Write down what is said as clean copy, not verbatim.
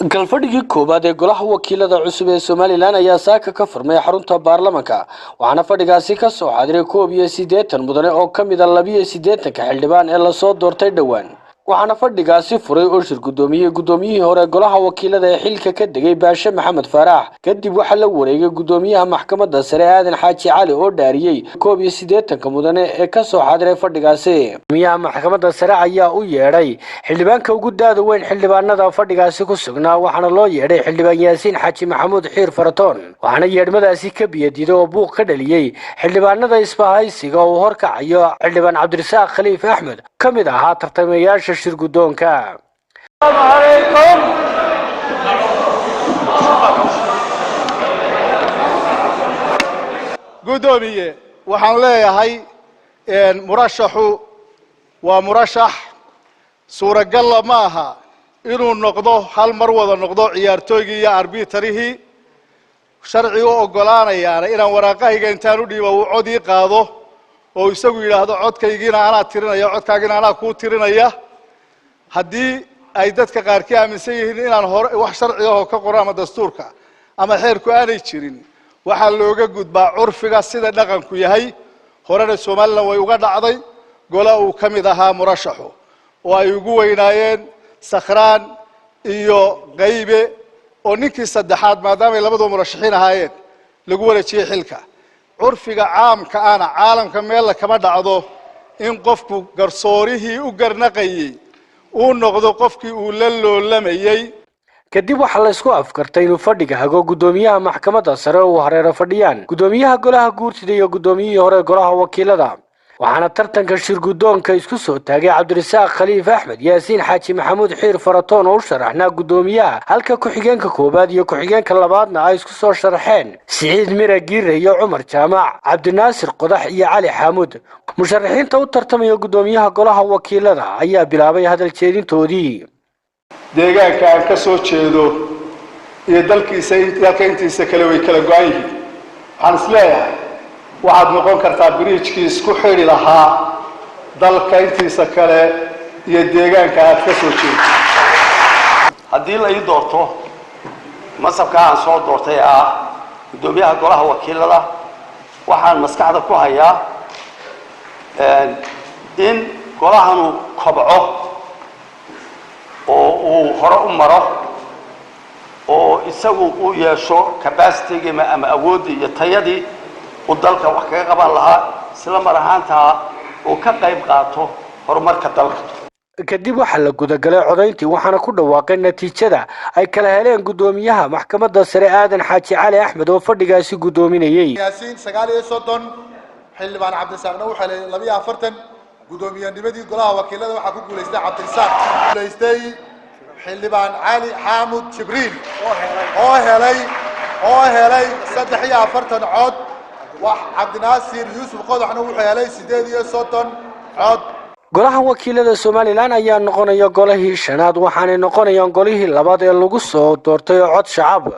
galfadhigii koobaad ee golaha wakiilada cusub ee Soomaaliland ayaa saaka ka furmay xarunta baarlamaanka waxaana fadhigaasi ka soo xaadiray 81 mudane oo kamid ah 82 xildhibaan ee la soo doortay dhawaan waxaana fadhigaasi furay oo shir gudoomiyihii hore golaha wakiilada ee xilka ka degay Baashe Maxamed Faarax kadib waxa la wareegay gudoomiyaha maxkamadda sare Aadan Xaaji Cali oo dhaariyay 81 mudane ee ka soo xaadiray fadhigaasi gudoomiyaha maxkamadda sare ayaa u yeedhay xildhibaanka ugu daada weyn xildhibaanada fadhigaasi ku sugnaa waxaana loo yeedhay xildhibaan Yaasiin Xaaji Maxamuud Xiir Faratoon waxaana yeedhmadaasi ka biyadiiday oo buuq ka dhaliyay xildhibaanada isbahaysiga oo horkacayo xildhibaan Cabdirasaaq Khaliif Axmed kamid ahaa tartamayaasha shir gudoonka. Assalamu alaykum. Gudoomiye waxaan leeyahay murashaxu waa murashax suuragal ma aha inuu noqdo hal mar wada noqdo ciyaartooygii iyo arbitarihii sharci u ogolaanayaan inaan waraaqahayga intaan u dhiibo uu cod ii qaado oo isagu yiraahdo codkaygiina anaa tirinaya codkaagina anaa ku tirinaya haddii ay dadka qaarkii aaminsan yihiin inaan hore wax sharci ah oo ka qoran ama dastuurka ama xeerku aanay jirin waxa looga gudbaa curfiga sida dhaqanku yahay horena Soomaaliland way uga dhacday gola uu kamid ahaa murashaxu oo ay ugu weynaayeen Sakhraan iyo Qaybe oo ninkii saddexaad maadaama ay labadu murashaxiin ahaayeen lagu wareejiyay xilka curfiga caamka ana caalamka meel kama dhacdo in qofku garsoorihii u garnaqayay uu noqdo qofkii uu la loolamayay kadib waxa la isku afkartay inuu fadhiga hago gudoomiyaha maxkamadda sare oo hareero fadhiyaan gudoomiyaha golaha guurtida iyo gudoomiyihii hore golaha wakiilada waxaana tartanka shir gudoonka isku soo taagay Cabdirasaaq Khaliif Axmed Yaasiin Xaaji Maxamuud Xiir Faratoon oo sharaxna gudoomiyaha halka ku xigeenka koobaad iyo ku xigeenka labaadna ay isku soo sharaxeen Siciid Mira Giire iyo Cumar Jaamac Cabdinaasir Qodax iyo Cali Xamuud musharaxiinta u tartamaya gudoomiyaha golaha wakiilada ayaa bilaabay hadal jeedintoodii deegaanka aan ka soo jeedo iyo dalkiisa intiisa kale way kala go'an yihiin waxaan isleeyahay waxaad noqon kartaa bridge-kii isku xidhi lahaa dalka intiisa kale iyo deegaanka aad ka soo jeedo haddii la ii doorto masabka aan soo doortay gudoomiyaha golaha wakiilada waxaan maskaxda ku hayaa in golahanu kobco oo uu hore u maro oo isagu uu yeesho capacity ama awoodii iyo tayadii uu dalka wax kaga qaban lahaa isla mar ahaanta uu ka qayb qaato horumarka dalka kadib waxa la gudagalay codayntii waxaana ku dhawaaqay natiijada ay kala heleen gudoomiyaha maxkamadda sare Aadan Xaaji Cali Axmed oo fadhigaasi gudoominayay Yaasiin 39 xildhibaan Cabdirasaaqna waxa la 42 gudoomiyahannimadii golaha wakiilada waxa ku guuleystay Cabdirasaaq guuleystay xildhibaan Cali Xamuud Jibriil oo helay 43 cod wax Cabdinaasir Yuusuf Qodaxna wuxuu helay 38 cod golaha wakiilada Soomaaliland ayaa noqonaya golihii shanaad waxaana noqonayaan golihii labaad ee lagu soo doortay cod shacab